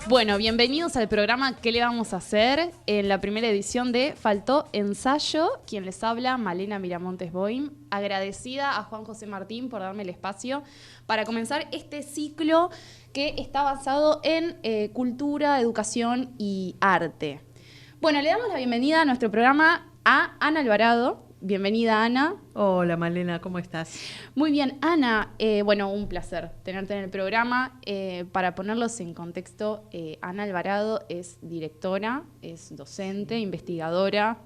Bueno, bienvenidos al programa ¿Qué le vamos a hacer? En la primera edición de Faltó Ensayo, quien les habla, Malena Miramontes Boim, agradecida a Juan José Martín por darme el espacio para comenzar este ciclo que está basado en cultura, educación y arte. Bueno, le damos la bienvenida a nuestro programa a Ana Alvarado. Bienvenida, Ana. Hola, Malena, ¿cómo estás? Muy bien, Ana. Bueno, un placer tenerte en el programa. Para ponerlos en contexto, Ana Alvarado es directora, es docente, investigadora,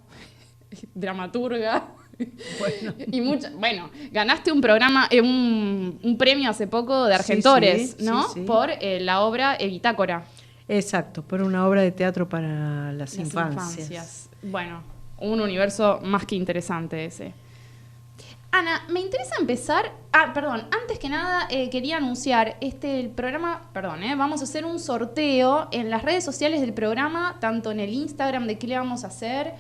dramaturga. Bueno, ganaste un programa, un premio hace poco de Argentores, sí, ¿no? Sí. Por la obra Bitácora. Exacto, por una obra de teatro para las infancias. Bueno, un universo más que interesante ese. Ana, me interesa empezar... antes que nada quería anunciar el programa... vamos a hacer un sorteo en las redes sociales del programa, tanto en el Instagram de ¿Qué le vamos a hacer?,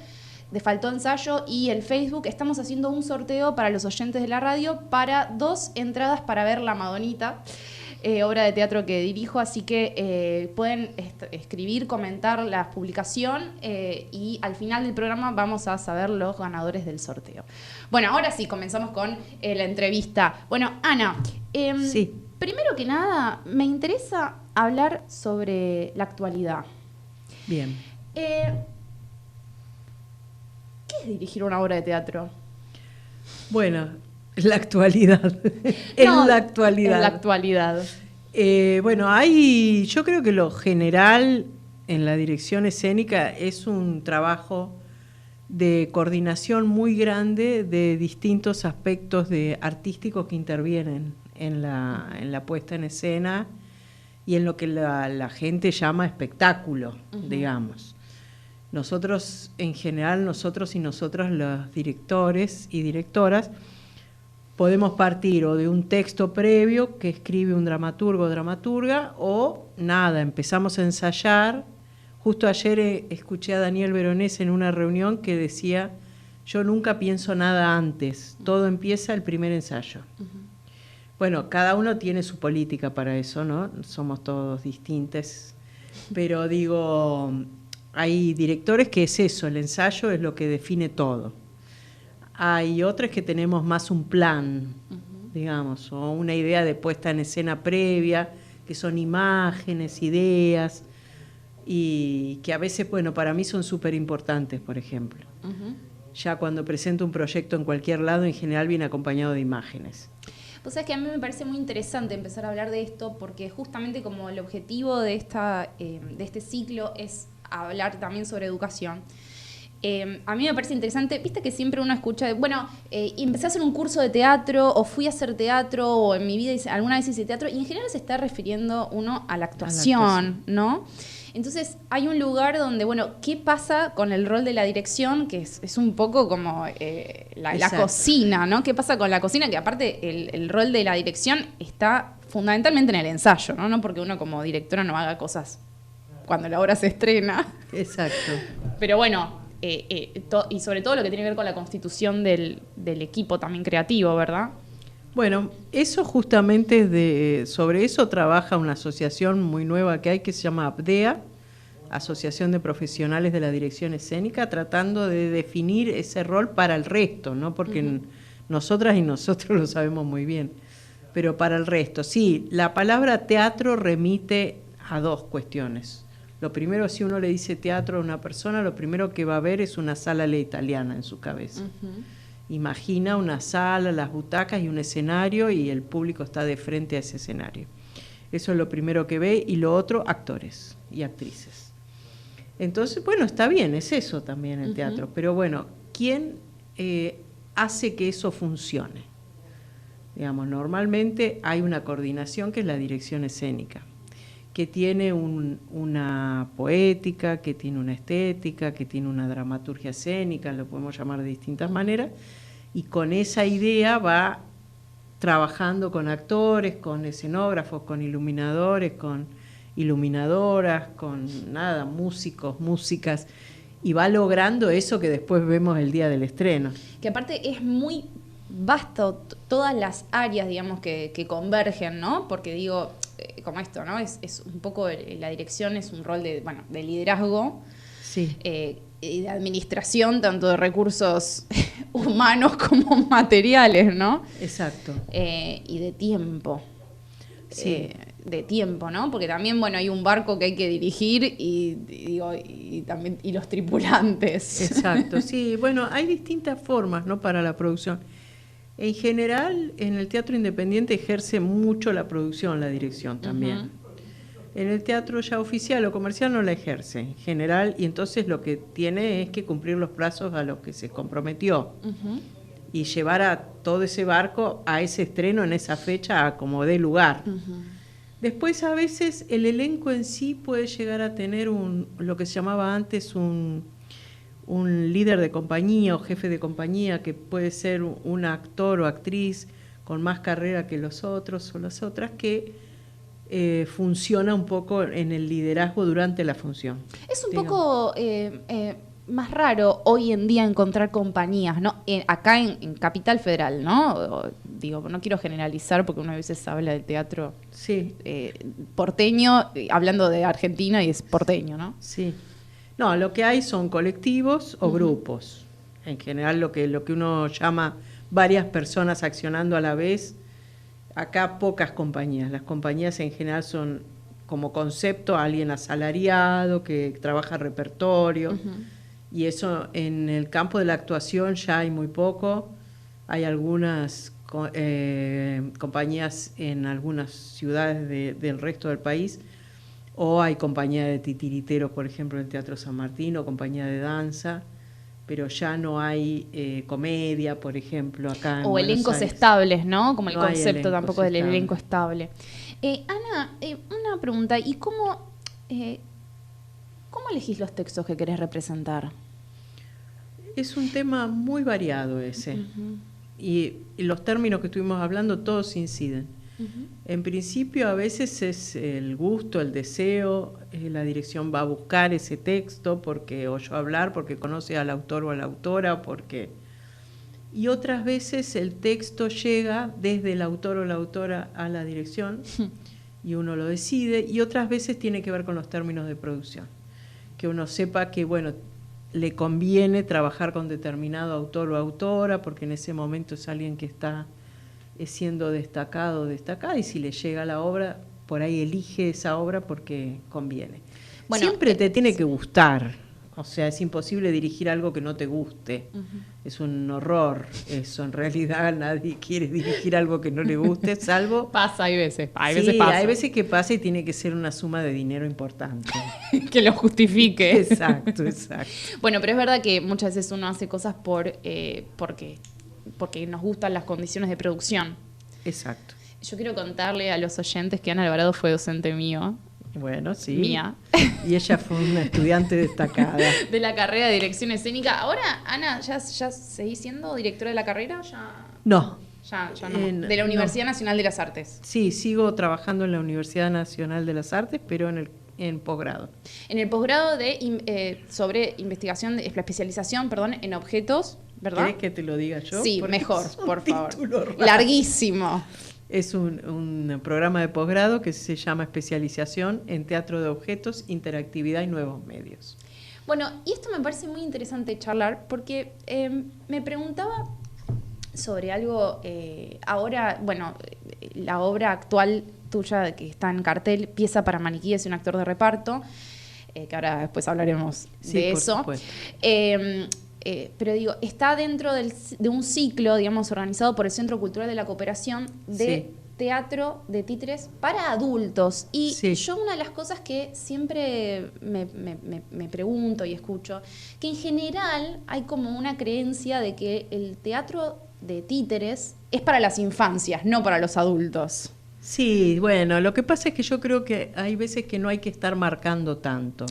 de Faltó Ensayo, y el Facebook. Estamos haciendo un sorteo para los oyentes de la radio para 2 entradas para ver La Madonita, obra de teatro que dirijo, así que pueden escribir, comentar la publicación y al final del programa vamos a saber los ganadores del sorteo. Bueno, ahora sí, comenzamos con la entrevista. Bueno, Ana, Sí. Primero que nada, me interesa hablar sobre la actualidad. Bien. ¿Qué es dirigir una obra de teatro? Bueno, la actualidad. No, en la actualidad. En la actualidad. Yo creo que lo general en la dirección escénica es un trabajo de coordinación muy grande de distintos aspectos artísticos que intervienen en la puesta en escena y en lo que la gente llama espectáculo, digamos. Nosotros, en general, nosotros y nosotras, los directores y directoras, podemos partir o de un texto previo que escribe un dramaturgo o dramaturga, o nada, empezamos a ensayar. Justo ayer escuché a Daniel Veronese en una reunión que decía: yo nunca pienso nada antes, todo empieza el primer ensayo. Bueno, cada uno tiene su política para eso, ¿no? Somos todos distintos, pero digo, hay directores que es eso, el ensayo es lo que define todo. Hay otros que tenemos más un plan, digamos, o una idea de puesta en escena previa, que son imágenes, ideas, y que a veces, bueno, para mí son súper importantes, por ejemplo. Ya cuando presento un proyecto en cualquier lado, en general viene acompañado de imágenes. Pues es que a mí me parece muy interesante empezar a hablar de esto, porque justamente como el objetivo de este ciclo es hablar también sobre educación. A mí me parece interesante, viste que siempre uno escucha, empecé a hacer un curso de teatro, o fui a hacer teatro, o en mi vida alguna vez hice teatro, y en general se está refiriendo uno a la actuación, ¿no? Entonces hay un lugar donde, ¿qué pasa con el rol de la dirección? Que es un poco como la cocina, ¿no? ¿Qué pasa con la cocina? Que aparte el rol de la dirección está fundamentalmente en el ensayo, ¿no? No porque uno como directora no haga cosas cuando la obra se estrena. Exacto. Pero bueno... y sobre todo lo que tiene que ver con la constitución del equipo también creativo, ¿verdad? Bueno, eso justamente sobre eso trabaja una asociación muy nueva que hay que se llama APDEA, Asociación de Profesionales de la Dirección Escénica, tratando de definir ese rol para el resto, ¿no? Porque nosotras y nosotros lo sabemos muy bien, pero para el resto. Sí, la palabra teatro remite a 2 cuestiones. Lo primero, si uno le dice teatro a una persona, lo primero que va a ver es una sala a la italiana en su cabeza. Imagina una sala, las butacas y un escenario, y el público está de frente a ese escenario. Eso es lo primero que ve, y lo otro, actores y actrices. Entonces, está bien, es eso también el teatro, pero ¿quién hace que eso funcione? Digamos, normalmente hay una coordinación que es la dirección escénica, que tiene una poética, que tiene una estética, que tiene una dramaturgia escénica, lo podemos llamar de distintas maneras, y con esa idea va trabajando con actores, con escenógrafos, con iluminadores, con iluminadoras, con músicos, músicas, y va logrando eso que después vemos el día del estreno. Que aparte es muy vasto todas las áreas, digamos, que convergen, ¿no? Porque como esto, ¿no? Es un poco, la dirección es un rol de liderazgo. Sí. Y de administración, tanto de recursos humanos como materiales, ¿no? Exacto. Y de tiempo. Sí. De tiempo, ¿no? Porque también, bueno, hay un barco que hay que dirigir y también los tripulantes. Exacto, sí. Bueno, hay distintas formas, ¿no?, para la producción. En general, en el teatro independiente ejerce mucho la producción, la dirección también. Uh-huh. En el teatro ya oficial o comercial no la ejerce en general, y entonces lo que tiene es que cumplir los plazos a los que se comprometió. Uh-huh. Y llevar a todo ese barco a ese estreno en esa fecha a como dé lugar. Uh-huh. Después a veces el elenco en sí puede llegar a tener lo que se llamaba antes un líder de compañía o jefe de compañía, que puede ser un actor o actriz con más carrera que los otros o las otras, que funciona un poco en el liderazgo durante la función. Es un poco más raro hoy en día encontrar compañías, ¿no? Acá en Capital Federal, ¿no? Digo, no quiero generalizar porque una veces habla del teatro sí. Porteño, hablando de Argentina, y es porteño, ¿no? Sí. No, lo que hay son colectivos o grupos. En general lo que uno llama varias personas accionando a la vez. Acá pocas compañías. Las compañías en general son como concepto alguien asalariado que trabaja repertorio. Uh-huh. Y eso en el campo de la actuación ya hay muy poco. Hay algunas compañías en algunas ciudades del resto del país. O hay compañía de titiriteros, por ejemplo, en el Teatro San Martín, o compañía de danza, pero ya no hay comedia, por ejemplo, acá en Buenos elencos Aires. Estables, ¿no? Como el no concepto tampoco del estable. elenco estable. Ana, una pregunta, ¿y cómo elegís los textos que querés representar? Es un tema muy variado ese, uh-huh. y los términos que estuvimos hablando todos inciden. Uh-huh. En principio a veces es el gusto, el deseo, la dirección va a buscar ese texto porque oyó hablar, porque conoce al autor o a la autora, y otras veces el texto llega desde el autor o la autora a la dirección y uno lo decide, y otras veces tiene que ver con los términos de producción, que uno sepa que bueno, le conviene trabajar con determinado autor o autora porque en ese momento es alguien que está siendo destacado o destacada, y si le llega la obra, por ahí elige esa obra porque conviene. Bueno, siempre te tiene que gustar, o sea, es imposible dirigir algo que no te guste. Uh-huh. Es un horror eso, en realidad nadie quiere dirigir algo que no le guste, salvo... Pasa, hay veces pasa. Hay veces que pasa y tiene que ser una suma de dinero importante. Que lo justifique. Exacto. Bueno, pero es verdad que muchas veces uno hace cosas porque nos gustan las condiciones de producción. Exacto. Yo quiero contarle a los oyentes que Ana Alvarado fue docente mío. Bueno, sí. Mía. Y ella fue una estudiante destacada. De la carrera de dirección escénica. Ahora, Ana, ¿ya seguís siendo directora de la carrera? No. Ya no. De la Universidad Nacional de las Artes. Sí, sigo trabajando en la Universidad Nacional de las Artes, pero en posgrado. En el posgrado sobre investigación, especialización, en objetos, ¿verdad? ¿Querés que te lo diga yo? Sí, mejor, por favor. Larguísimo. Es un programa de posgrado que se llama Especialización en Teatro de Objetos, Interactividad y Nuevos Medios. Bueno, y esto me parece muy interesante charlar porque me preguntaba sobre algo ahora, bueno, la obra actual tuya que está en cartel, Pieza para maniquíes y un actor de reparto, que ahora después hablaremos de eso. Pero digo, está dentro de un ciclo, digamos, organizado por el Centro Cultural de la Cooperación de teatro de títeres para adultos. Y yo una de las cosas que siempre me pregunto y escucho, que en general hay como una creencia de que el teatro de títeres es para las infancias, no para los adultos. Sí, bueno, lo que pasa es que yo creo que hay veces que no hay que estar marcando tanto.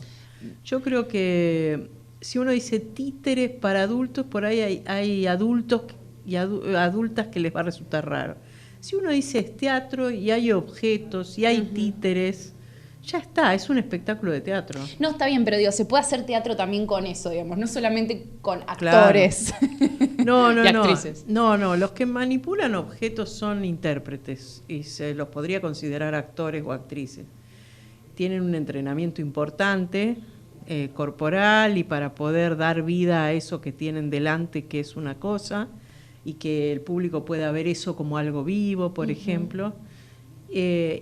Yo creo que si uno dice títeres para adultos, por ahí hay adultos y adultas que les va a resultar raro. Si uno dice es teatro y hay objetos y hay títeres, ya está, es un espectáculo de teatro. No, está bien, pero digo, se puede hacer teatro también con eso, digamos, no solamente con actores. Claro. No, no, y no. actrices. No, no. Los que manipulan objetos son intérpretes y se los podría considerar actores o actrices. Tienen un entrenamiento importante corporal y para poder dar vida a eso que tienen delante, que es una cosa, y que el público pueda ver eso como algo vivo, por ejemplo.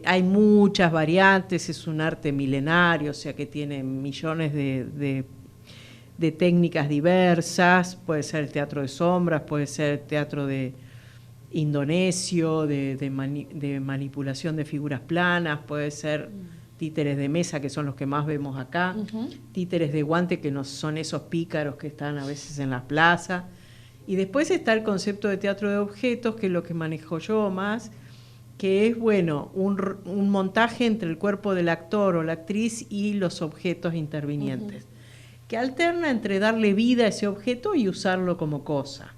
Hay muchas variantes, es un arte milenario, o sea que tiene millones de técnicas diversas. Puede ser el teatro de sombras, puede ser el teatro de indonesio, de manipulación de figuras planas, puede ser títeres de mesa, que son los que más vemos acá, títeres de guante, que no son esos pícaros que están a veces en las plazas. Y después está el concepto de teatro de objetos, que es lo que manejo yo más, que es, bueno, un montaje entre el cuerpo del actor o la actriz y los objetos intervinientes, que alterna entre darle vida a ese objeto y usarlo como cosa.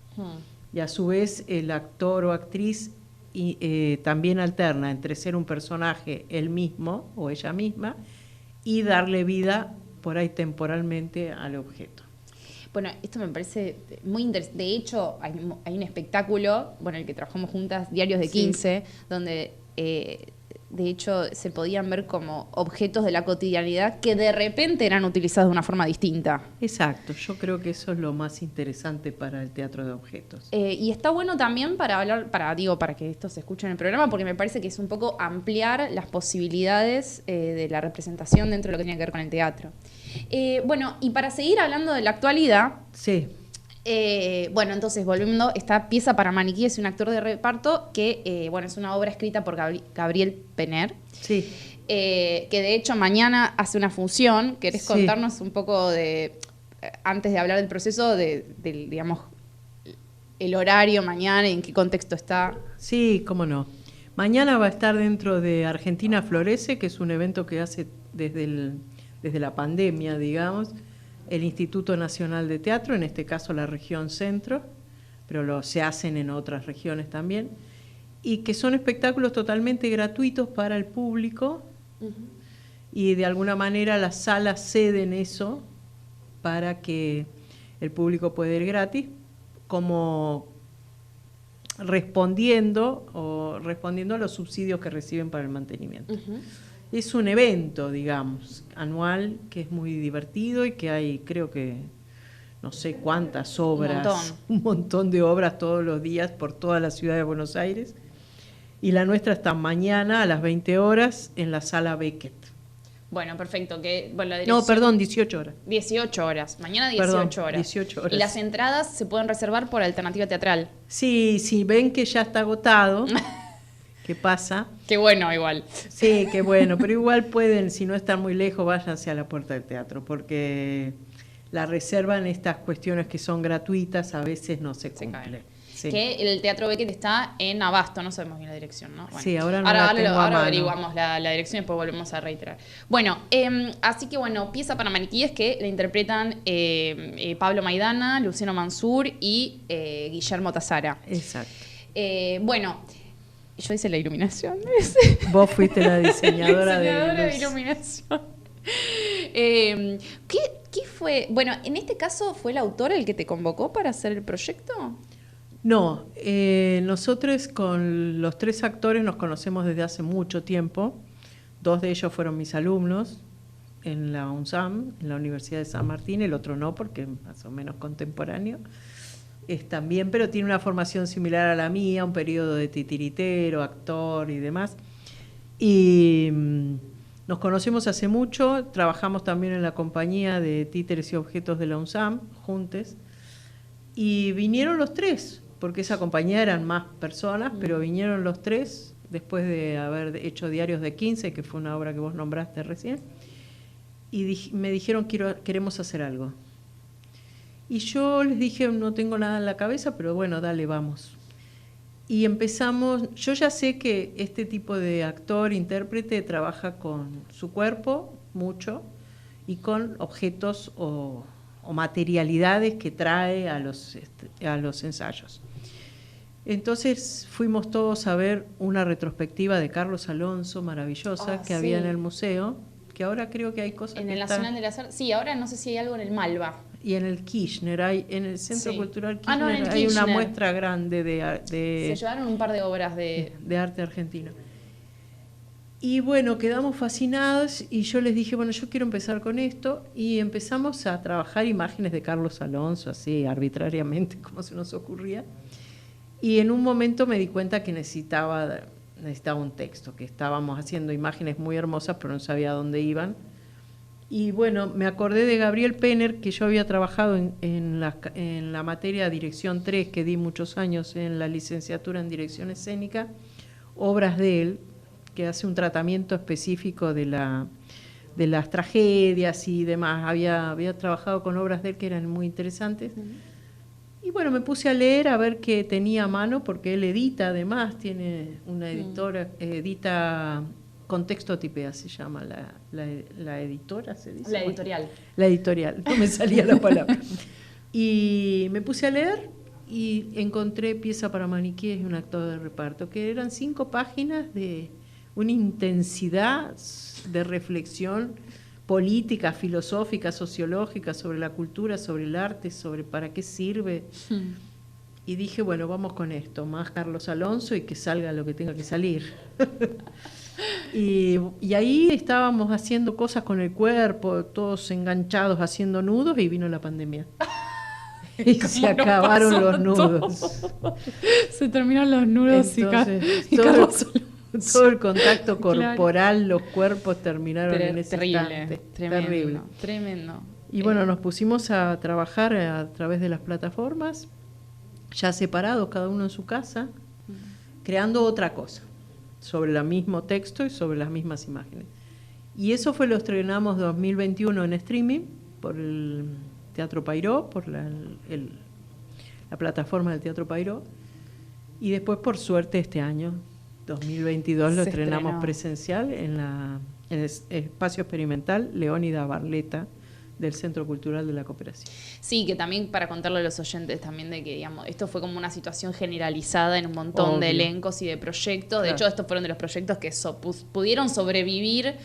Y a su vez el actor o actriz también alterna entre ser un personaje él mismo o ella misma y darle vida por ahí temporalmente al objeto. Bueno, esto me parece muy interesante. De hecho, hay un espectáculo, bueno, el que trabajamos juntas, Diarios de 15, donde de hecho se podían ver como objetos de la cotidianidad que de repente eran utilizados de una forma distinta. Exacto, yo creo que eso es lo más interesante para el teatro de objetos. Y está bueno también para hablar, para que esto se escuche en el programa, porque me parece que es un poco ampliar las posibilidades de la representación dentro de lo que tiene que ver con el teatro. Bueno, y para seguir hablando de la actualidad, sí. Bueno, entonces volviendo, esta pieza para maniquí es un actor de reparto que, bueno, es una obra escrita por Gabriel Penner. Sí. Que de hecho mañana hace una función. ¿Querés contarnos un poco antes de hablar del proceso, digamos, el horario mañana y en qué contexto está? Sí, cómo no. Mañana va a estar dentro de Argentina Florece, que es un evento que hace desde la pandemia, digamos, el Instituto Nacional de Teatro, en este caso la región centro, pero se hacen en otras regiones también, y que son espectáculos totalmente gratuitos para el público, y de alguna manera las salas ceden eso para que el público pueda ir gratis, como respondiendo a los subsidios que reciben para el mantenimiento. Es un evento, digamos, anual, que es muy divertido y que hay, creo que, no sé cuántas obras, un montón de obras todos los días por toda la ciudad de Buenos Aires. Y la nuestra está mañana a las 20 horas en la Sala Beckett. Bueno, perfecto. No, perdón, 18 horas. 18 horas. Mañana 18 horas. 18 horas. Y las entradas se pueden reservar por Alternativa Teatral. Sí, si ven que ya está agotado... ¿Qué pasa? Qué bueno, igual. Sí, qué bueno, pero igual pueden, si no están muy lejos, váyanse a la puerta del teatro, porque la reserva en estas cuestiones que son gratuitas a veces no se cumple. Sí. Que el Teatro Beckett está en Abasto, no sabemos bien la dirección, ¿no? Bueno, sí, ahora no la tengo a mano. Averiguamos la dirección y después volvemos a reiterar. Bueno, así que bueno, pieza para maniquíes que la interpretan Pablo Maidana, Luciano Mansur y Guillermo Tazara. Exacto. Bueno... Yo hice la iluminación. Vos fuiste la diseñadora de iluminación. ¿Qué fue? Bueno, en este caso, ¿fue el autor el que te convocó para hacer el proyecto? No, nosotros con los 3 actores nos conocemos desde hace mucho tiempo. 2 de ellos fueron mis alumnos en la UNSAM, en la Universidad de San Martín, el otro no, porque es más o menos contemporáneo. También, pero tiene una formación similar a la mía, un periodo de titiritero, actor y demás. Y nos conocemos hace mucho, trabajamos también en la compañía de títeres y objetos de la UNSAM, juntos, y vinieron los 3, porque esa compañía eran más personas, pero vinieron los 3 después de haber hecho Diarios de 15, que fue una obra que vos nombraste recién, y me dijeron, queremos hacer algo. Y yo les dije, no tengo nada en la cabeza, pero bueno, dale, vamos. Y empezamos, yo ya sé que este tipo de actor, intérprete, trabaja con su cuerpo mucho y con objetos o materialidades que trae a los ensayos. Entonces fuimos todos a ver una retrospectiva de Carlos Alonso, maravillosa, que había en el museo, que ahora creo que hay cosas en el Nacional de las Artes. Sí, ahora no sé si hay algo en el Malva. y en el Kirchner, en el Centro Sí. Cultural Ah, no, en Kirchner el hay una Kirchner. muestra grande Se llevaron un par de obras de arte argentino. Y bueno, quedamos fascinados y yo les dije, bueno, yo quiero empezar con esto, y empezamos a trabajar imágenes de Carlos Alonso, así arbitrariamente, como se nos ocurría. Y en un momento me di cuenta que necesitaba un texto, que estábamos haciendo imágenes muy hermosas, pero no sabía a dónde iban. Y bueno, me acordé de Gabriel Penner, que yo había trabajado en la materia Dirección 3, que di muchos años en la licenciatura en Dirección Escénica, obras de él, que hace un tratamiento específico de las tragedias y demás. Había trabajado con obras de él que eran muy interesantes. Y bueno, me puse a leer a ver qué tenía a mano, porque él edita, además, tiene una editora, edita Contexto Tipea, se llama la editora, se dice. la editorial. La editorial, no me salía la palabra. Y me puse a leer y encontré Pieza para maniquíes y un actor de reparto, que eran 5 páginas de una intensidad de reflexión política, filosófica, sociológica, sobre la cultura, sobre el arte, sobre para qué sirve. Y dije, bueno, vamos con esto, más Carlos Alonso y que salga lo que tenga que salir. y ahí estábamos haciendo cosas con el cuerpo, todos enganchados, haciendo nudos, y vino la pandemia. Y se acabaron los nudos. Se terminaron los nudos. Entonces, y todo, Carlos todo el contacto corporal, Claro. los cuerpos terminaron en ese instante. Terrible. Tremendo. Y bueno, nos pusimos a trabajar a través de las plataformas, ya separados, cada uno en su casa, creando otra cosa, sobre el mismo texto y sobre las mismas imágenes. Y eso lo estrenamos 2021 en streaming, por el Teatro Payró, por la plataforma del Teatro Payró, y después, por suerte, este año, 2022, lo estrenamos presencial en el espacio experimental Leónida Barleta del Centro Cultural de la Cooperación. Sí, que también para contarle a los oyentes también de que, digamos, esto fue como una situación generalizada en un montón de elencos y de proyectos. Claro. De hecho, estos fueron de los proyectos que pudieron sobrevivir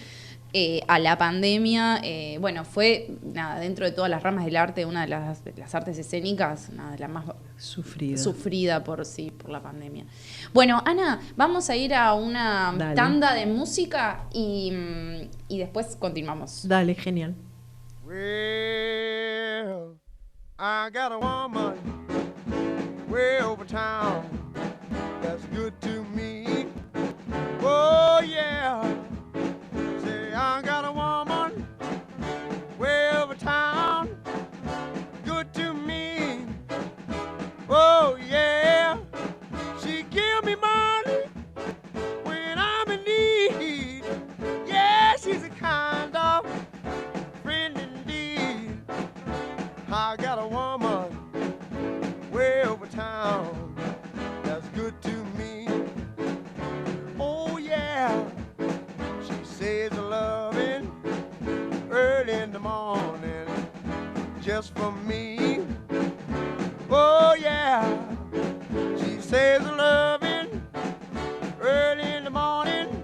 a la pandemia. Bueno, fue, nada, dentro de todas las ramas del arte, una de las artes escénicas, nada, de la más sufrida por la pandemia. Bueno, Ana, vamos a ir a una tanda de música y después continuamos. Dale, genial. Well, I got a woman way over town that's good to me. Oh yeah, say I got a woman way over town, good to me. Oh yeah, she give me money when I'm in need. Yeah, she's a kind of friend indeed. I got a woman way over town that's good to me. Oh yeah, she says a loving early in the morning just for me. Oh yeah, she says a loving early in the morning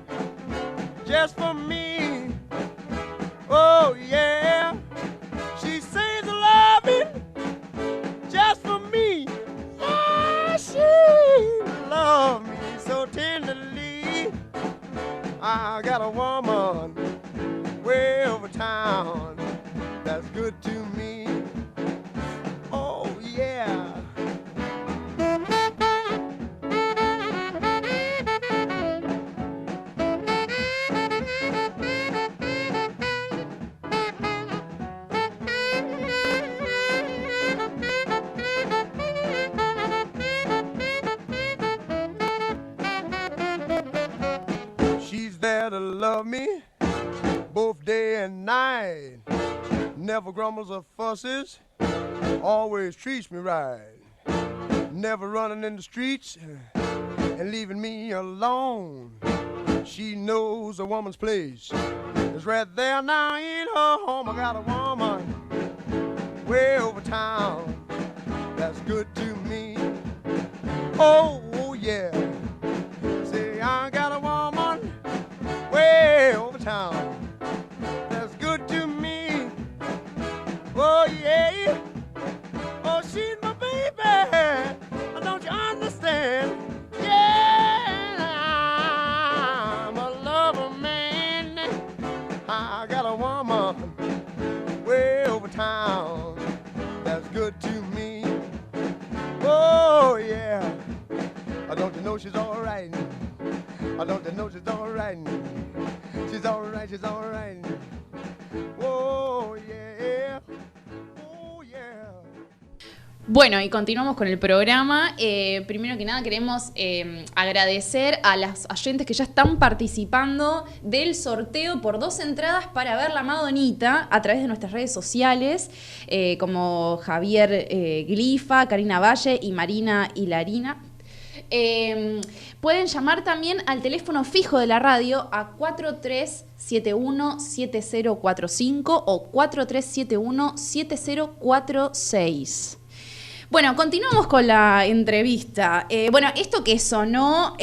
just for me. Oh yeah, she says a loving just for me. Yeah, she loves me so tenderly. I got a woman way over town that's good to me. Oh yeah. She's there to love me both day and night. Never grumbles or fusses, always treats me right. Never running in the streets and leaving me alone. She knows a woman's place is right there now in her home. I got a woman way over town that's good to me. Oh yeah, say I got a woman way over town that's good to me. Oh yeah. know she's all right? Oh, don't you know she's all right? She's all right, she's all right. Oh, yeah. Oh, yeah. Bueno, y continuamos con el programa. Primero que nada queremos agradecer a las oyentes que ya están participando del sorteo por 2 entradas para ver La Madonita a través de nuestras redes sociales, como Javier Glifa, Karina Valle y Marina Hilarina. Pueden llamar también al teléfono fijo de la radio a 4371-7045 o 4371-7046. Bueno, continuamos con la entrevista. Bueno, esto que sonó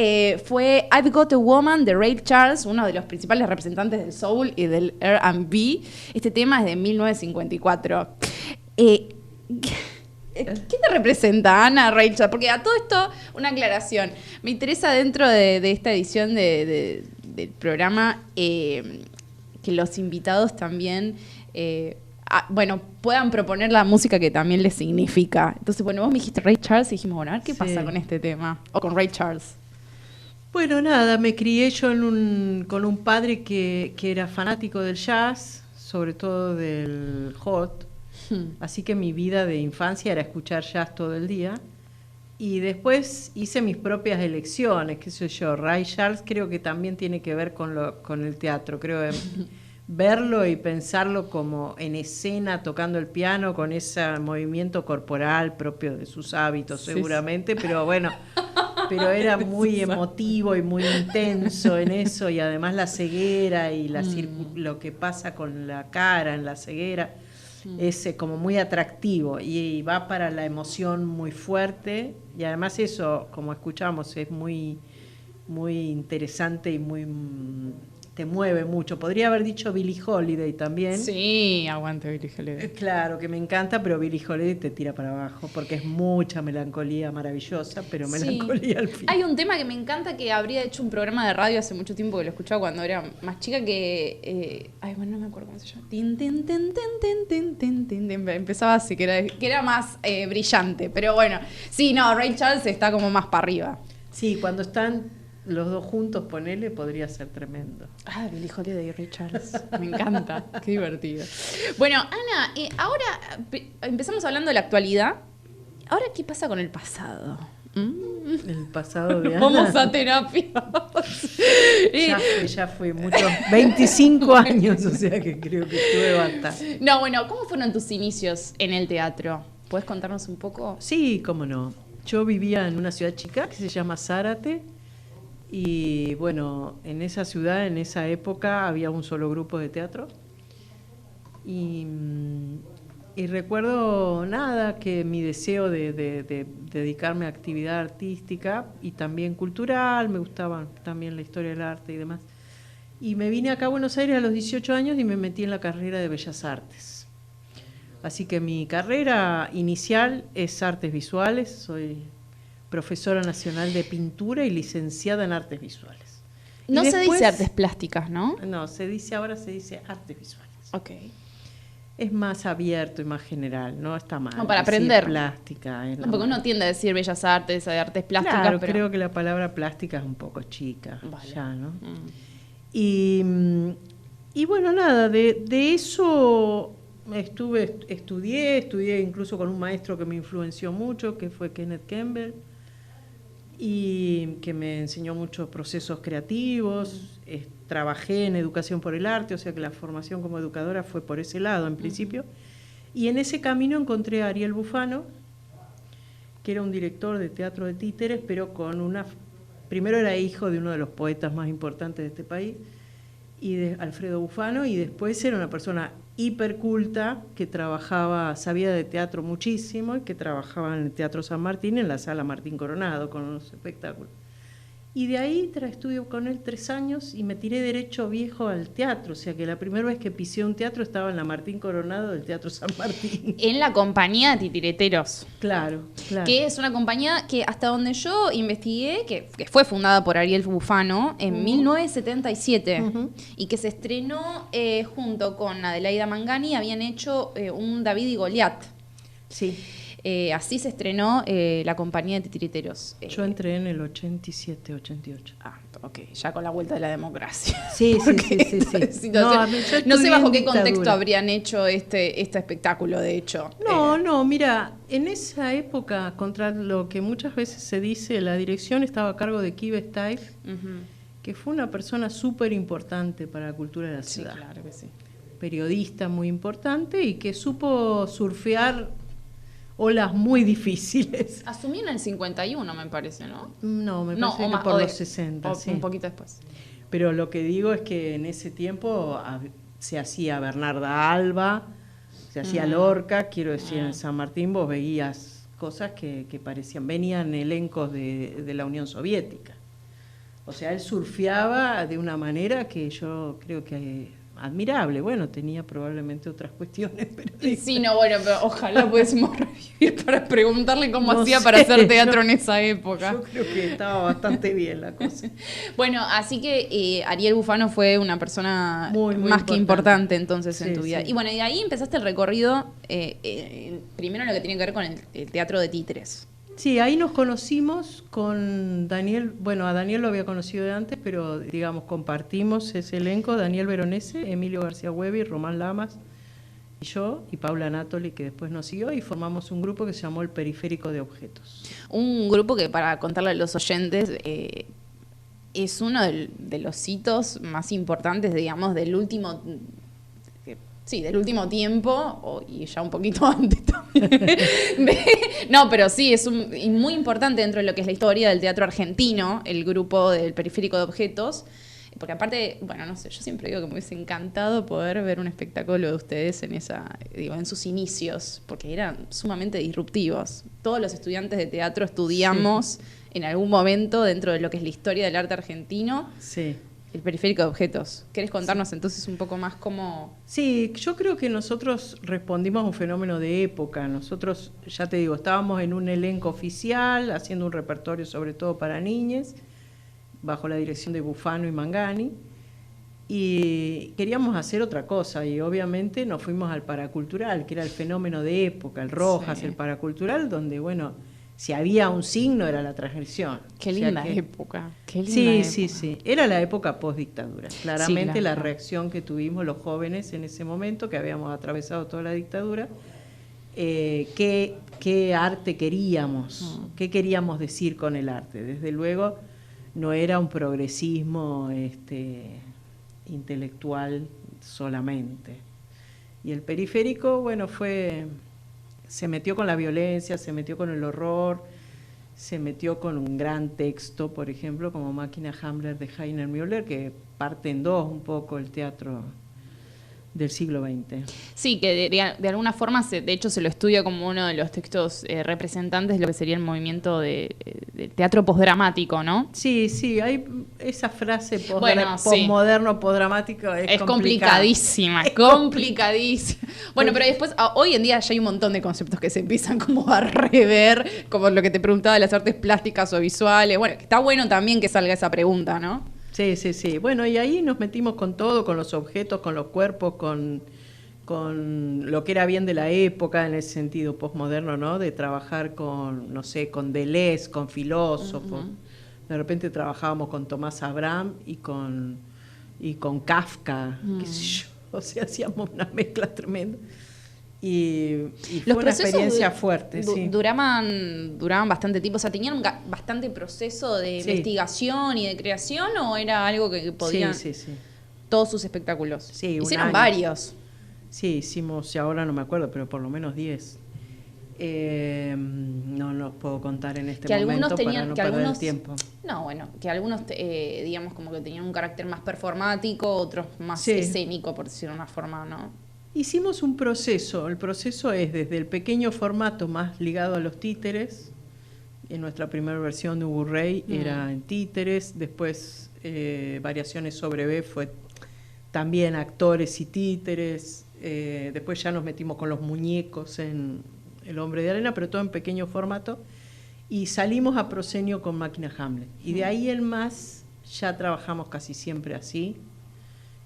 fue I've Got a Woman de Ray Charles, uno de los principales representantes del soul y del R&B. Este tema es de 1954. ¿Qué te representa, Ana, Ray Charles? Porque a todo esto, una aclaración. Me interesa dentro de esta edición del programa que los invitados también... bueno, puedan proponer la música que también les significa. Entonces, bueno, vos me dijiste Ray Charles y dijimos, bueno, a ver qué pasa con este tema. O con Ray Charles. Bueno, nada, me crié yo con un padre que era fanático del jazz, sobre todo del hot. Así que mi vida de infancia era escuchar jazz todo el día. Y después hice mis propias elecciones, qué sé yo. Ray Charles creo que también tiene que ver con el teatro, creo que... verlo y pensarlo como en escena, tocando el piano, con ese movimiento corporal propio de sus hábitos, sí, seguramente, sí. Pero bueno, pero era muy emotivo y muy intenso en eso, y además la ceguera y lo que pasa con la cara en la ceguera es como muy atractivo y va para la emoción muy fuerte, y además eso, como escuchamos, es muy, muy interesante y muy... te mueve mucho. Podría haber dicho Billie Holiday también. Sí, aguante Billie Holiday. Claro, que me encanta, pero Billie Holiday te tira para abajo, porque es mucha melancolía maravillosa, pero melancolía al fin. Hay un tema que me encanta, que habría hecho un programa de radio hace mucho tiempo, que lo escuchaba cuando era más chica, que... ay, bueno, no me acuerdo cómo se llama. Empezaba así, que era más brillante. Pero bueno, sí, no, Ray Charles está como más para arriba. Sí, cuando están... los dos juntos, ponele, podría ser tremendo. Ah, Billie Holiday y Ray Charles. Me encanta. Qué divertido. Bueno, Ana, ahora empezamos hablando de la actualidad. Ahora, ¿qué pasa con el pasado? El pasado de Ana. Vamos a terapia. Ya fue muchos, 25 años, o sea que creo que estuve bastante. No, bueno, ¿cómo fueron tus inicios en el teatro? ¿Puedes contarnos un poco? Sí, cómo no. Yo vivía en una ciudad chica que se llama Zárate. Y bueno, en esa ciudad, en esa época, había un solo grupo de teatro. Y recuerdo nada, que mi deseo de dedicarme a actividad artística y también cultural, me gustaba también la historia del arte y demás. Y me vine acá a Buenos Aires a los 18 años y me metí en la carrera de Bellas Artes. Así que mi carrera inicial es artes visuales, soy... profesora nacional de pintura y licenciada en artes visuales. No se dice artes plásticas, ¿no? No, ahora se dice artes visuales. Ok. Es más abierto y más general, no está mal. No, para aprender. Plástica. No, porque uno tiende a decir bellas artes, de artes plásticas. Claro, pero... creo que la palabra plástica es un poco chica, vale. Ya, ¿no? Y bueno, nada, de eso estudié incluso con un maestro que me influenció mucho, que fue Kenneth Campbell, y que me enseñó muchos procesos creativos. Trabajé en educación por el arte, o sea que la formación como educadora fue por ese lado en principio. Y en ese camino encontré a Ariel Bufano, que era un director de teatro de títeres, pero primero era hijo de uno de los poetas más importantes de este país, y de Alfredo Bufano, y después era una persona hiperculta que sabía de teatro muchísimo, y que trabajaba en el Teatro San Martín, en la Sala Martín Coronado, con unos espectáculos. Y de ahí estuve con él 3 años y me tiré derecho viejo al teatro, o sea que la primera vez que pisé un teatro estaba en la Martín Coronado del Teatro San Martín. En la compañía de Titireteros. Claro. Que es una compañía que hasta donde yo investigué, que fue fundada por Ariel Bufano en 1977 y que se estrenó junto con Adelaida Mangani, habían hecho un David y Goliat. Sí. Así se estrenó La Compañía de Titiriteros. Yo entré en el 87, 88. Ok, ya con la vuelta de la democracia. Sí. No sé bajo qué contexto habrían hecho este espectáculo, de hecho. No, mira, en esa época, contra lo que muchas veces se dice, la dirección estaba a cargo de Kive Steiff, que fue una persona súper importante para la cultura de la ciudad. Sí, claro que sí. Periodista muy importante y que supo surfear olas muy difíciles. Asumió en el 51, me parece, ¿no? No, me parece que por los 60, sí. Un poquito después. Pero lo que digo es que en ese tiempo se hacía Bernarda Alba, se hacía Lorca, quiero decir, en San Martín vos veías cosas que venían elencos de la Unión Soviética. O sea, él surfeaba de una manera que yo creo que admirable. Bueno, tenía probablemente otras cuestiones, pero... Sí, no, bueno, pero ojalá pudiésemos revivir para preguntarle cómo hacía para hacer teatro en esa época. Yo creo que estaba bastante bien la cosa. Bueno, así que Ariel Bufano fue una persona muy más que importante entonces sí, en tu vida. Sí. Y bueno, y ahí empezaste el recorrido, primero en lo que tiene que ver con el teatro de títeres. Sí, ahí nos conocimos con Daniel, bueno, a Daniel lo había conocido de antes, pero digamos compartimos ese elenco, Daniel Veronese, Emilio García Huevi, Román Lamas y yo, y Paula Natoli, que después nos siguió, y formamos un grupo que se llamó El Periférico de Objetos. Un grupo que, para contarle a los oyentes, es uno de los hitos más importantes, digamos, del último tiempo, y ya un poquito antes también. No, pero sí, es muy importante dentro de lo que es la historia del teatro argentino, el grupo del Periférico de Objetos, porque aparte, bueno, no sé, yo siempre digo que me hubiese encantado poder ver un espectáculo de ustedes en sus inicios, porque eran sumamente disruptivos. Todos los estudiantes de teatro estudiamos en algún momento dentro de lo que es la historia del arte argentino. Sí. El Periférico de Objetos. ¿Querés contarnos entonces un poco más cómo...? Sí, yo creo que nosotros respondimos a un fenómeno de época. Nosotros, ya te digo, estábamos en un elenco oficial, haciendo un repertorio sobre todo para niñas, bajo la dirección de Bufano y Mangani, y queríamos hacer otra cosa, y obviamente nos fuimos al paracultural, que era el fenómeno de época, el Rojas, el paracultural, donde, bueno, si había un signo era la transgresión. Qué linda época. Qué linda época. Sí. Era la época post-dictadura. Claramente sí, la reacción que tuvimos los jóvenes en ese momento, que habíamos atravesado toda la dictadura, ¿qué arte queríamos? ¿Qué queríamos decir con el arte? Desde luego no era un progresismo intelectual solamente. Y el periférico, bueno, se metió con la violencia, se metió con el horror, se metió con un gran texto, por ejemplo, como Máquina Hamlet de Heiner Müller, que parte en dos un poco el teatro del siglo XX. Sí, que de alguna forma, de hecho, se lo estudia como uno de los textos representantes de lo que sería el movimiento de teatro postdramático, ¿no? Sí, hay esa frase postmoderno, postdramático, es complicadísima, es complicadísima. Bueno, pero después, hoy en día ya hay un montón de conceptos que se empiezan como a rever, como lo que te preguntaba de las artes plásticas o visuales. Bueno, está bueno también que salga esa pregunta, ¿no? Sí. Bueno, y ahí nos metimos con todo, con los objetos, con los cuerpos, con lo que era bien de la época en el sentido postmoderno, ¿no? De trabajar con, no sé, con Deleuze, con filósofos. De repente trabajábamos con Tomás Abraham y con Kafka, qué sé yo. O sea, hacíamos una mezcla tremenda. Y fue una experiencia fuerte. Duraban bastante tiempo, o sea, ¿tenían bastante proceso de investigación y de creación o era algo que podían...? Sí. Todos sus espectáculos. Sí, hicieron varios. Sí, hicimos, ahora no me acuerdo, pero por lo menos 10. No los puedo contar en este momento para no perder el tiempo. No, bueno, que algunos, digamos, como que tenían un carácter más performático, otros más escénico, por decirlo de una forma, ¿no? Hicimos un proceso. El proceso es desde el pequeño formato más ligado a los títeres. En nuestra primera versión de Ubu Rey era en títeres. Después Variaciones sobre B fue también actores y títeres. Después ya nos metimos con los muñecos en El Hombre de Arena, pero todo en pequeño formato. Y salimos a Proscenio con Máquina Hamlet. Y de ahí en más ya trabajamos casi siempre así.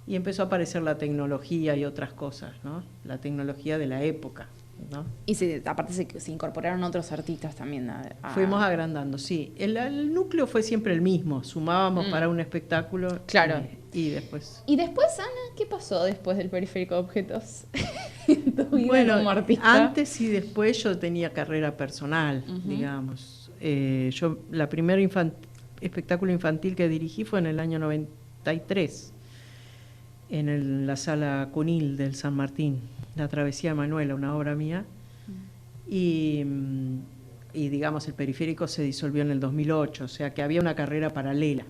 Y empezó a aparecer la tecnología y otras cosas, ¿no? La tecnología de la época, ¿no? Y aparte se incorporaron otros artistas también. Fuimos agrandando, sí. El núcleo fue siempre el mismo. Sumábamos para un espectáculo. Claro. Y después... Y después, Ana, ¿qué pasó después del Periférico de Objetos? En tu vida Bueno, como artista. antes y después yo tenía carrera personal, digamos. Yo la primera espectáculo infantil que dirigí fue en el año 93, en la Sala Cunil del San Martín, La Travesía de Manuela, una obra mía. Y digamos, el Periférico se disolvió en el 2008, o sea que había una carrera paralela.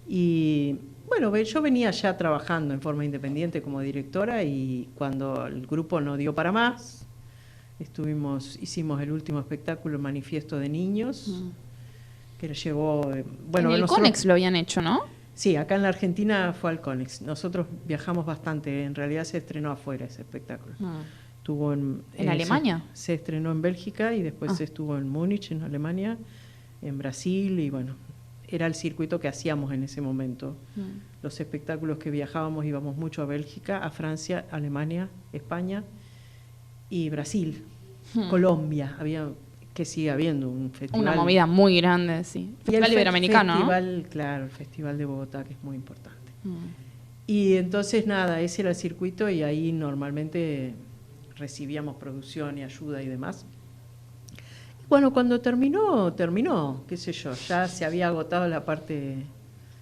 Y bueno, yo venía ya trabajando en forma independiente como directora, y cuando el grupo no dio para más, hicimos el último espectáculo, Manifiesto de Niños, que llegó... Bueno, en el Conex lo habían hecho, ¿no? Sí, acá en la Argentina fue al Conex. Nosotros viajamos bastante, en realidad se estrenó afuera ese espectáculo. Estuvo ¿En Alemania? Se estrenó en Bélgica y después estuvo en Múnich, en Alemania, en Brasil, y bueno, era el circuito que hacíamos en ese momento. Los espectáculos que viajábamos, íbamos mucho a Bélgica, a Francia, Alemania, España y Brasil, Colombia. Que sigue habiendo un festival. Una movida muy grande, sí. Festival Iberoamericano, ¿no? Claro, el Festival de Bogotá, que es muy importante. Y entonces, nada, ese era el circuito, y ahí normalmente recibíamos producción y ayuda y demás. Y bueno, cuando terminó, qué sé yo, ya se había agotado la parte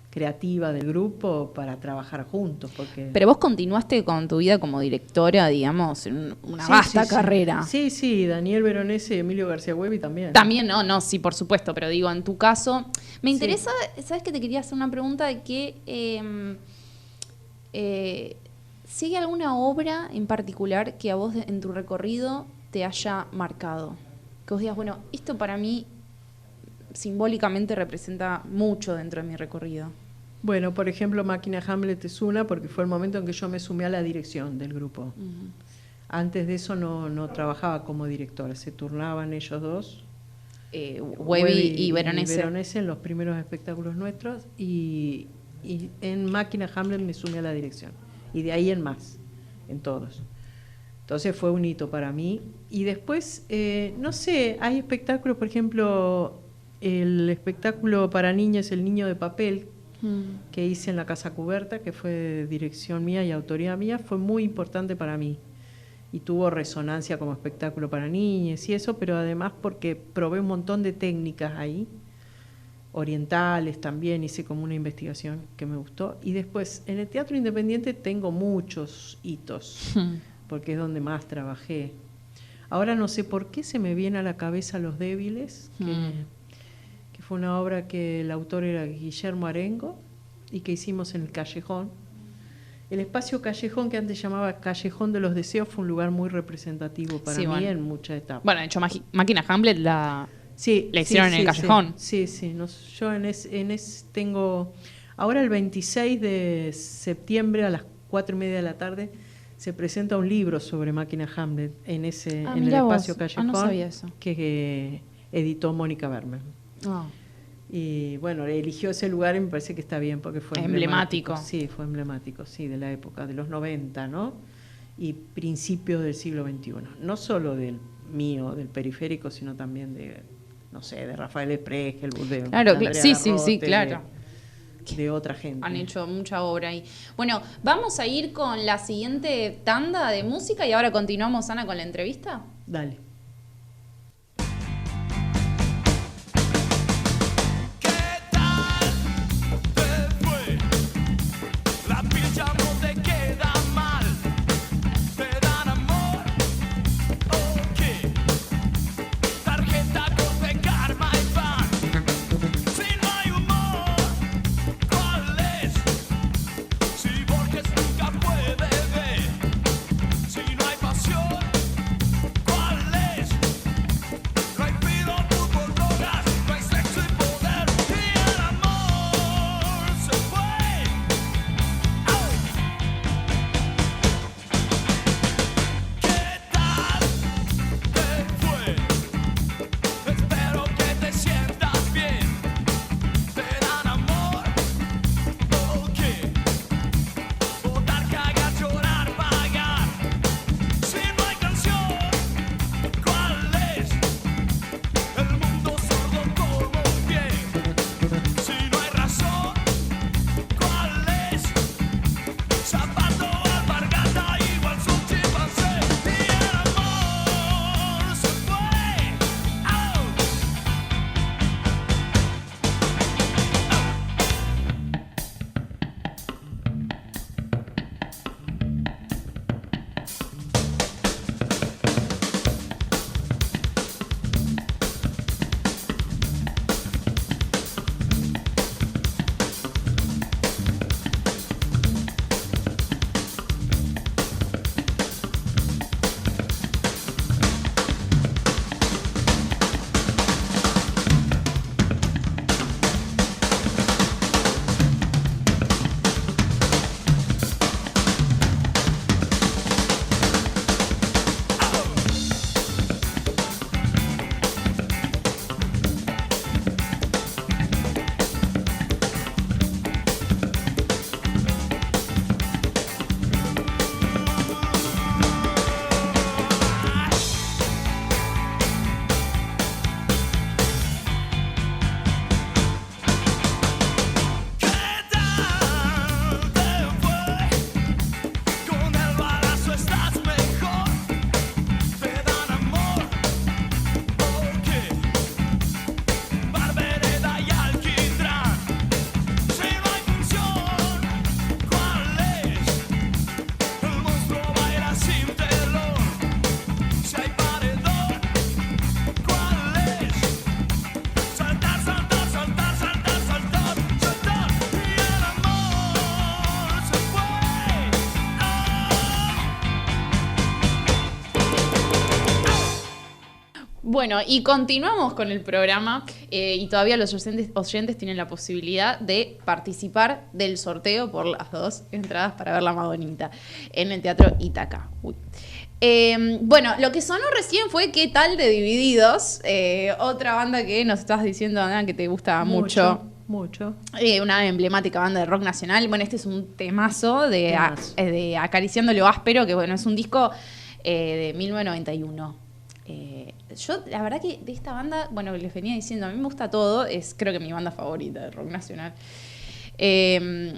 creativa del grupo para trabajar juntos. Pero vos continuaste con tu vida como directora, digamos, en una vasta carrera. Sí, Daniel Veronese y Emilio García Huevi también. También, no, sí, por supuesto, pero digo, en tu caso, me interesa, ¿sabes que te quería hacer una pregunta de que sigue alguna obra en particular que a vos en tu recorrido te haya marcado? Que vos digas, bueno, esto para mí simbólicamente representa mucho dentro de mi recorrido. Bueno, por ejemplo, Máquina Hamlet es una, porque fue el momento en que yo me sumé a la dirección del grupo. Antes de eso no trabajaba como directora, se turnaban ellos dos. Huevi y Veronese. Veronese en los primeros espectáculos nuestros, y en Máquina Hamlet me sumé a la dirección. Y de ahí en más, en todos. Entonces fue un hito para mí. Y después, no sé, hay espectáculos, por ejemplo, el espectáculo para niños El Niño de Papel, que hice en la Casa Cuberta, que fue de dirección mía y autoría mía, fue muy importante para mí. Y tuvo resonancia como espectáculo para niños y eso, pero además porque probé un montón de técnicas ahí, orientales también, hice como una investigación que me gustó. Y después, en el teatro independiente tengo muchos hitos, porque es donde más trabajé. Ahora no sé por qué se me viene a la cabeza Los Débiles, que fue una obra que el autor era Guillermo Arengo y que hicimos en el Callejón. El espacio Callejón, que antes llamaba Callejón de los Deseos, fue un lugar muy representativo para mí en muchas etapas. Bueno, de hecho, Máquina Hamlet la hicieron en el Callejón. Sí, yo tengo... Ahora el 26 de septiembre a las 4:30 de la tarde se presenta un libro sobre Máquina Hamlet en el espacio Callejón, no sabía eso. Que editó Mónica Berman. Y bueno, eligió ese lugar y me parece que está bien porque fue emblemático. Sí, fue emblemático, sí, de la época de los 90, ¿no? Y principios del siglo XXI. No solo del Periférico, sino también de Rafael Espregelburg, de Andrea sí, claro. De otra gente. Han hecho mucha obra ahí. Bueno, vamos a ir con la siguiente tanda de música y ahora continuamos, Ana, con la entrevista. Dale. ¿Cuál es? Bueno, y continuamos con el programa y todavía los oyentes tienen la posibilidad de participar del sorteo por las 2 entradas para ver La Madonita en el Teatro Ítaca. Uy. Bueno, lo que sonó recién fue ¿Qué tal de Divididos? Otra banda que nos estabas diciendo, Ana, que te gusta mucho. Mucho. Una emblemática banda de rock nacional. Bueno, este es un temazo de Acariciando lo Áspero, que bueno, es un disco de 1991. Yo, la verdad que de esta banda, bueno, les venía diciendo, a mí me gusta todo, es creo que mi banda favorita de rock nacional.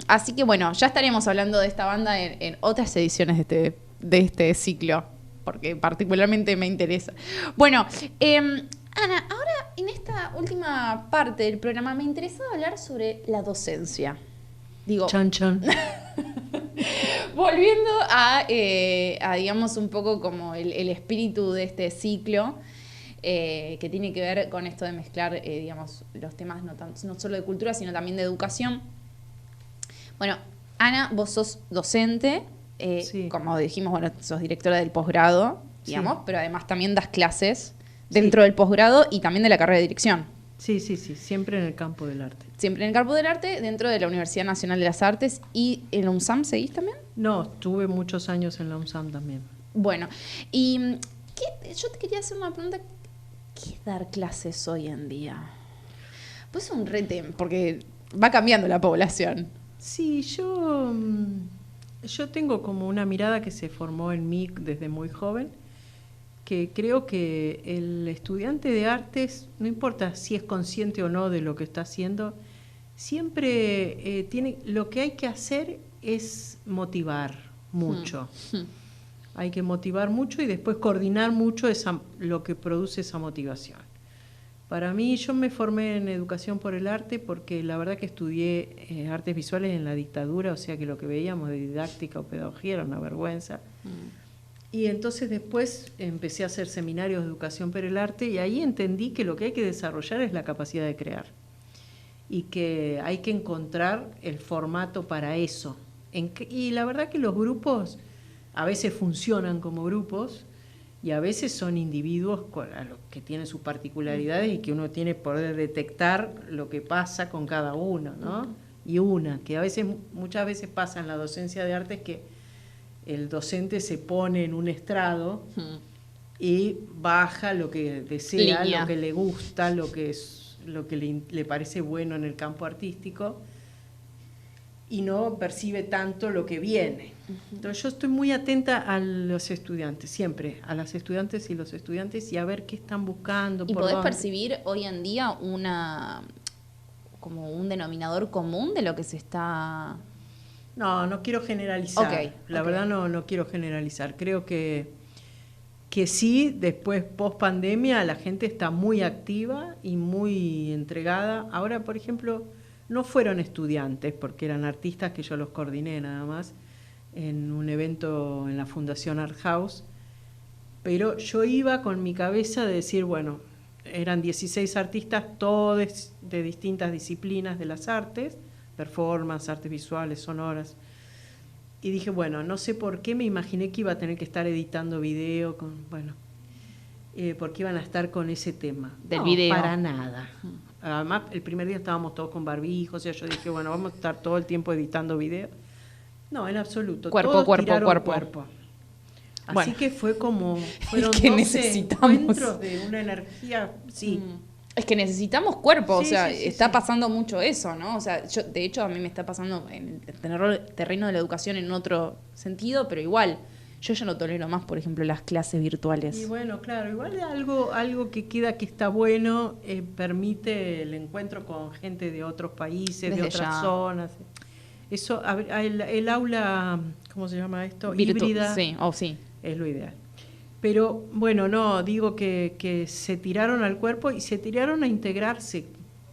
Así que bueno, ya estaremos hablando de esta banda en otras ediciones de este ciclo, porque particularmente me interesa. Bueno, Ana, ahora en esta última parte del programa me interesaba hablar sobre la docencia. Digo, Chan, chan. volviendo a digamos, un poco como el espíritu de este ciclo, que tiene que ver con esto de mezclar, digamos, los temas no solo de cultura, sino también de educación. Bueno, Ana, vos sos docente, Sí. como dijimos, bueno, sos directora del posgrado, digamos, Sí. pero además también das clases dentro del posgrado y también de la carrera de dirección. Sí, siempre en el campo del arte. Siempre en el campo del arte, dentro de la Universidad Nacional de las Artes. ¿Y en la UNSAM seguís también? No, estuve muchos años en la UNSAM también. Bueno, y yo te quería hacer una pregunta. ¿Qué es dar clases hoy en día? Pues es un rete, porque va cambiando la población. Sí, yo tengo como una mirada que se formó en mí desde muy joven, que creo que el estudiante de artes, no importa si es consciente o no de lo que está haciendo, siempre lo que hay que hacer es motivar mucho. Hay que motivar mucho y después coordinar mucho lo que produce esa motivación. Para mí, yo me formé en educación por el arte porque la verdad que estudié artes visuales en la dictadura, o sea que lo que veíamos de didáctica o pedagogía era una vergüenza. Y entonces después empecé a hacer seminarios de educación por el arte y ahí entendí que lo que hay que desarrollar es la capacidad de crear y que hay que encontrar el formato para eso. Y la verdad que los grupos a veces funcionan como grupos y a veces son individuos que tienen sus particularidades y que uno tiene que poder detectar lo que pasa con cada uno, ¿no? Y que muchas veces pasa en la docencia de artes que el docente se pone en un estrado y baja lo que desea, lo que le gusta, lo que le parece bueno en el campo artístico y no percibe tanto lo que viene. Entonces yo estoy muy atenta a los estudiantes, siempre, a las estudiantes y los estudiantes y a ver qué están buscando. ¿Y podés percibir hoy en día como un denominador común de lo que se está...? No quiero generalizar. La verdad no quiero generalizar. Creo que sí, después post pandemia la gente está muy activa y muy entregada. Ahora, por ejemplo, no fueron estudiantes porque eran artistas que yo los coordiné nada más en un evento en la Fundación Art House, pero yo iba con mi cabeza de decir, bueno, eran 16 artistas, todos de distintas disciplinas de las artes, performance, artes visuales, sonoras. Y dije, bueno, no sé por qué me imaginé que iba a tener que estar editando video, porque iban a estar con ese tema. Del video. Para nada. Además, el primer día estábamos todos con barbijos, o sea, yo dije, bueno, vamos a estar todo el tiempo editando video. No, en absoluto. Cuerpo. Así que fueron es que 12 encuentros de una energía, sí. Es que necesitamos cuerpo, Sí, o sea, sí, está sí. pasando mucho eso, ¿no? O sea, de hecho a mí me está pasando en el terreno de la educación en otro sentido, pero igual, yo ya no tolero más, por ejemplo, las clases virtuales. Y bueno, claro, igual algo que queda que está bueno, permite el encuentro con gente de otros países, Desde de otras zonas. Eso, el aula, ¿cómo se llama esto? Híbrida. Sí, sí. Es lo ideal. Pero bueno, no, digo que se tiraron al cuerpo y se tiraron a integrarse,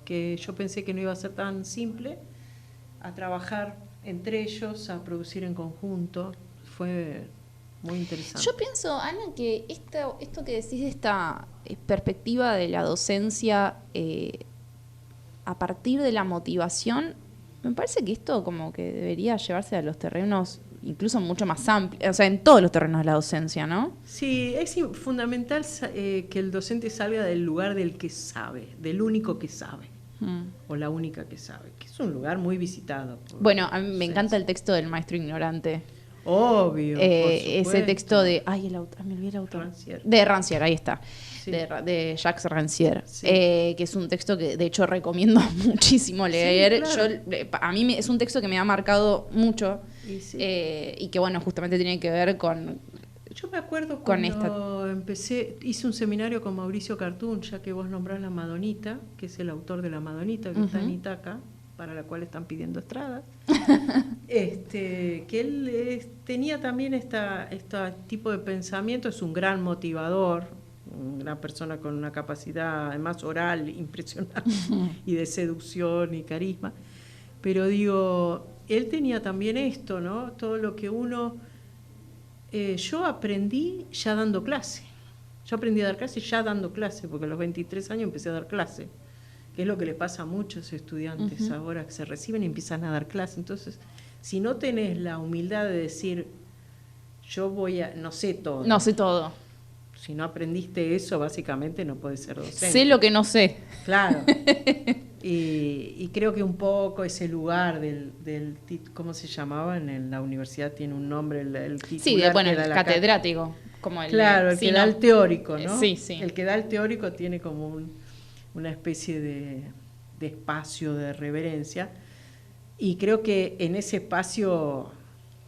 que yo pensé que no iba a ser tan simple, a trabajar entre ellos, a producir en conjunto. Fue muy interesante. Yo pienso, Ana, que esto que decís de esta perspectiva de la docencia a partir de la motivación, me parece que esto como que debería llevarse a los terrenos incluso mucho más amplia, o sea, en todos los terrenos de la docencia, ¿no? Sí, es fundamental que el docente salga del lugar del que sabe, del único que sabe, o la única que sabe, que es un lugar muy visitado. Bueno, a mí me encanta el texto del maestro ignorante. Obvio, por ese texto de... Ay, me olvidé el autor. Rancière. De Rancière, ahí está. Sí. De Jacques Rancière. Sí. Que es un texto que, de hecho, recomiendo muchísimo leer. Sí, claro. A mí es un texto que me ha marcado mucho. Sí. Y que, bueno, justamente tiene que ver con... Yo me acuerdo con cuando hice un seminario con Mauricio Cartún, ya que vos nombrás La Madonita, que es el autor de La Madonita, que está en Itaca, para la cual están pidiendo estradas, que él tenía también este tipo de pensamiento, es un gran motivador, una persona con una capacidad además oral impresionante y de seducción y carisma, pero digo, él tenía también esto, ¿no? Todo lo que yo aprendí ya dando clase, yo aprendí a dar clase ya dando clase, porque a los 23 años empecé a dar clase, que es lo que le pasa a muchos estudiantes ahora que se reciben y empiezan a dar clase. Entonces, si no tenés la humildad de decir, no sé todo. No sé todo. Si no aprendiste eso, básicamente no podés ser docente. Sé lo que no sé. Claro. Y creo que un poco ese lugar ¿cómo se llamaba? En la universidad tiene un nombre, el titular. Sí, el catedrático. Como el que da el teórico, ¿no? Sí. El que da el teórico tiene como una especie de espacio de reverencia, y creo que en ese espacio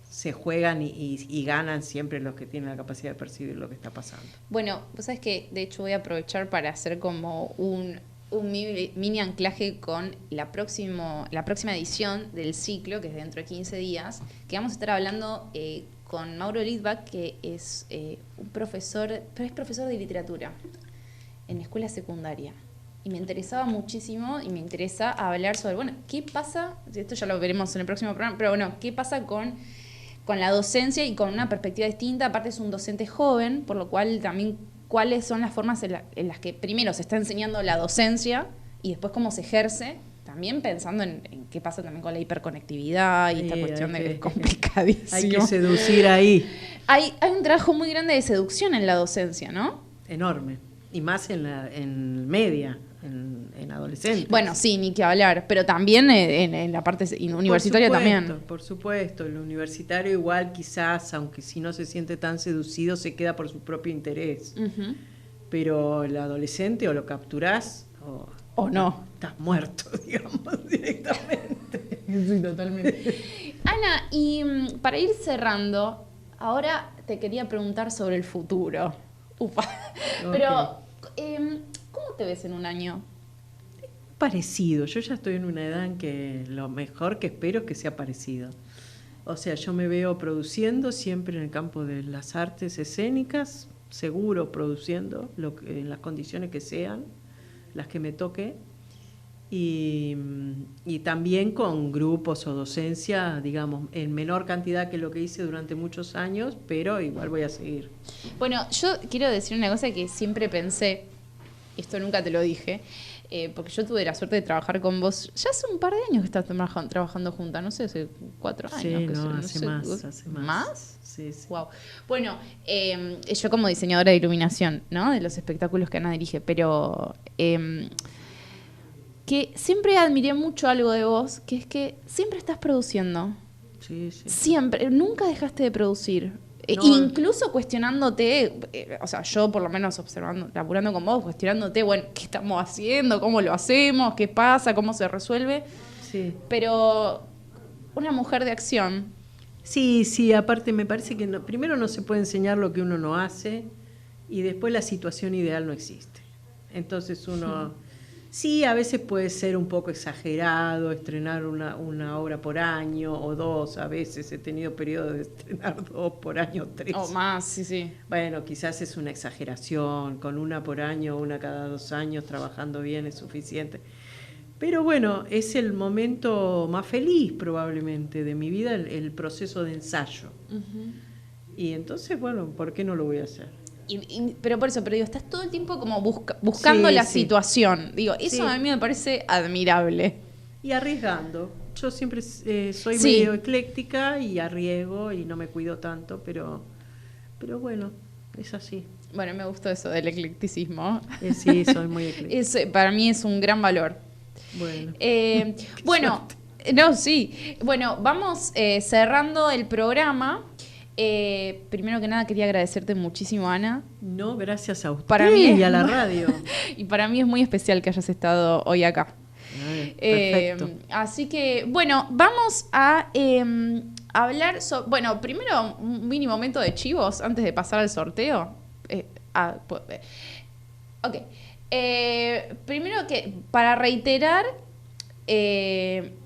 se juegan y ganan siempre los que tienen la capacidad de percibir lo que está pasando. Bueno, vos sabés que de hecho voy a aprovechar para hacer como un mini anclaje con la próxima edición del ciclo, que es dentro de 15 días, que vamos a estar hablando con Mauro Lidbach, que es un profesor, pero es profesor de literatura en escuela secundaria. Y me interesaba muchísimo y me interesa hablar sobre, bueno, ¿qué pasa? Esto ya lo veremos en el próximo programa, pero bueno, ¿qué pasa con la docencia y con una perspectiva distinta? Aparte es un docente joven, por lo cual también cuáles son las formas en las que primero se está enseñando la docencia y después cómo se ejerce, también pensando en qué pasa también con la hiperconectividad y esta cuestión de que es complicadísimo. Hay que seducir ahí. Hay un trabajo muy grande de seducción en la docencia, ¿no? Enorme. Y más en media, en adolescentes. Bueno, sí, ni que hablar, pero también en la parte universitaria también. Por supuesto, el universitario igual quizás, aunque si no se siente tan seducido, se queda por su propio interés. Pero el adolescente o lo capturás o no. Estás muerto, digamos, directamente. Sí, totalmente. Ana, y para ir cerrando, ahora te quería preguntar sobre el futuro. Upa. Okay. Pero, ¿cómo te ves en un año? Parecido. Yo ya estoy en una edad en que lo mejor que espero es que sea parecido. O sea, yo me veo produciendo siempre en el campo de las artes escénicas, seguro produciendo en las condiciones que sean, las que me toque, y también con grupos o docencia, digamos, en menor cantidad que lo que hice durante muchos años, pero igual voy a seguir. Bueno, yo quiero decir una cosa que siempre pensé, esto nunca te lo dije, porque yo tuve la suerte de trabajar con vos ya hace un par de años que estás trabajando juntas, no sé, hace 4 años. Sí, hace más. ¿Más? Sí. Wow. Bueno, yo como diseñadora de iluminación, ¿no? De los espectáculos que Ana dirige, pero que siempre admiré mucho algo de vos, que es que siempre estás produciendo. Sí. Siempre, nunca dejaste de producir. No. Incluso cuestionándote, o sea, yo por lo menos observando, laburando con vos, cuestionándote, bueno, ¿qué estamos haciendo? ¿Cómo lo hacemos? ¿Qué pasa? ¿Cómo se resuelve? Sí. Pero una mujer de acción. Sí, aparte me parece que primero no se puede enseñar lo que uno no hace y después la situación ideal no existe. Entonces uno... Sí, a veces puede ser un poco exagerado estrenar una obra por año o 2, a veces he tenido periodos de estrenar 2 por año, 3. O más, sí. Bueno, quizás es una exageración, con una por año, una cada 2 años, trabajando bien es suficiente. Pero bueno, es el momento más feliz probablemente de mi vida, el proceso de ensayo. Y entonces, bueno, ¿por qué no lo voy a hacer? Pero por eso, digo, estás todo el tiempo como buscando la situación. Digo, eso a mí me parece admirable. Y arriesgando. yo siempre soy Sí. medio ecléctica y arriesgo y no me cuido tanto, pero bueno, es así. Bueno, me gustó eso del eclecticismo. Sí, soy muy ecléctica. Para mí es un gran valor. Bueno. Bueno, no, sí. Bueno, vamos cerrando el programa. Primero que nada quería agradecerte muchísimo, Ana. No, gracias a usted Para mí y a la radio. Y para mí es muy especial que hayas estado hoy acá. Perfecto. Así que, bueno, vamos a hablar sobre... Bueno, primero un mini momento de chivos antes de pasar al sorteo. Ok. Primero que, para reiterar,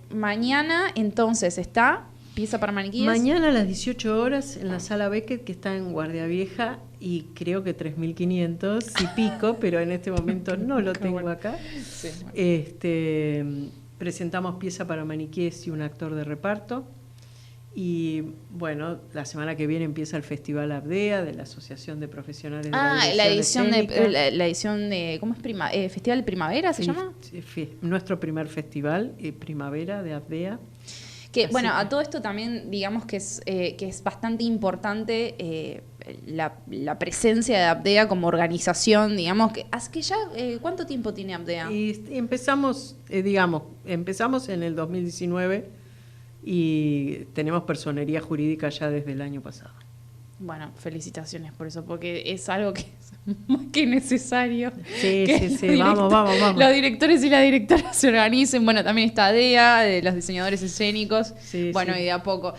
mañana entonces está Pieza para Maniquíes. Mañana a las 18 horas en la Sala Beckett, que está en Guardia Vieja, y creo que 3.500 y pico, pero en este momento no lo tengo acá. Sí. Presentamos Pieza para Maniquíes y un actor de reparto. Y bueno, la semana que viene empieza el Festival Abdea de la Asociación de Profesionales de la Dirección Escénica. La edición de... ¿Cómo es? ¿Festival Primavera se llama? Nuestro primer festival, Primavera de Abdea. Que, Así bueno, que... a todo esto también digamos que es bastante importante la presencia de Abdea como organización, digamos, que ya ¿cuánto tiempo tiene Abdea? Y empezamos en el 2019 y tenemos personería jurídica ya desde el año pasado. Bueno, felicitaciones por eso, porque es algo que es más que necesario. Sí, que sí, vamos. Los directores y las directoras se organicen. Bueno, también está DEA, de los diseñadores escénicos. Sí, bueno, sí. y de a poco.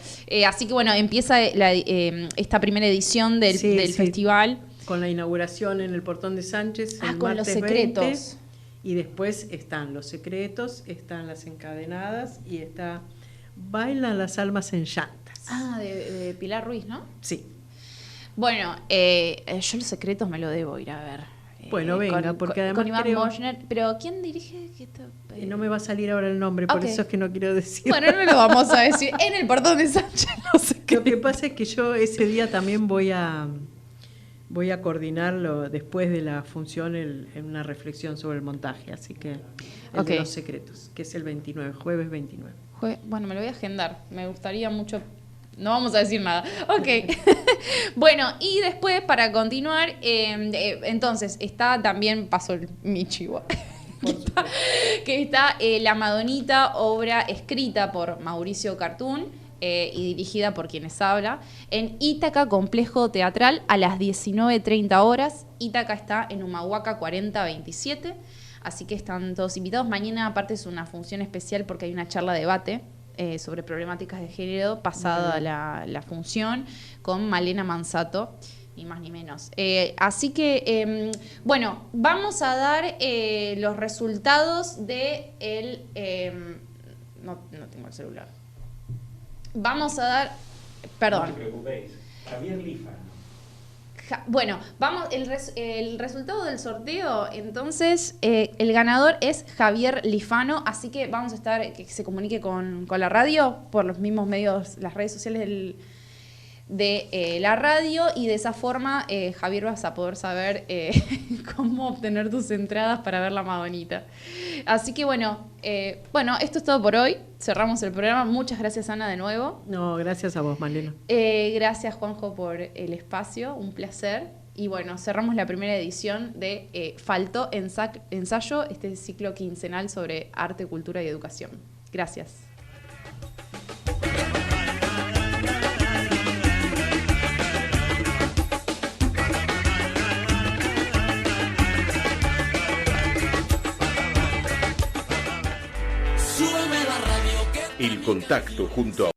Así que bueno, empieza esta primera edición del festival. Con la inauguración en el Portón de Sánchez. El con los martes secretos. 20, y después están los secretos, están las encadenadas y está Bailan las almas en llantas. De Pilar Ruiz, ¿no? Sí. Bueno, yo los secretos me lo debo ir a ver. Bueno, venga, porque además con Iván creo... Moschner. Pero ¿quién dirige? No me va a salir ahora el nombre, por eso es que no quiero decir. Bueno, no lo vamos a decir. En el Portón de Sánchez, no sé qué. Lo que pasa es que yo ese día también voy a coordinarlo después de la función en una reflexión sobre el montaje, así que de los secretos, que es el 29, jueves 29. Bueno, me lo voy a agendar. Me gustaría mucho. No vamos a decir nada. Ok. Bueno, y después, para continuar, entonces, está también, pasó mi chivo, que está La Madonita, obra escrita por Mauricio Cartún y dirigida por quienes habla, en Ítaca Complejo Teatral a las 19:30 horas. Ítaca está en Humahuaca 4027. Así que están todos invitados. Mañana, aparte, es una función especial porque hay una charla debate sobre problemáticas de género pasada la función con Malena Mansato, ni más ni menos. Así que, bueno, vamos a dar los resultados de no tengo el celular. Vamos a dar... Perdón. No te preocupéis. Javier Lífano. Bueno, vamos, el resultado del sorteo, entonces, el ganador es Javier Lífano, así que vamos a estar, que se comunique con la radio por los mismos medios, las redes sociales de la radio, y de esa forma, Javier, vas a poder saber cómo obtener tus entradas para ver La Madonita. Así que bueno, esto es todo por hoy. Cerramos el programa. Muchas gracias, Ana, de nuevo. No, gracias a vos, Malena. Gracias, Juanjo, por el espacio. Un placer. Y bueno, cerramos la primera edición de Faltó Ensayo, este ciclo quincenal sobre arte, cultura y educación. Gracias. El contacto junto a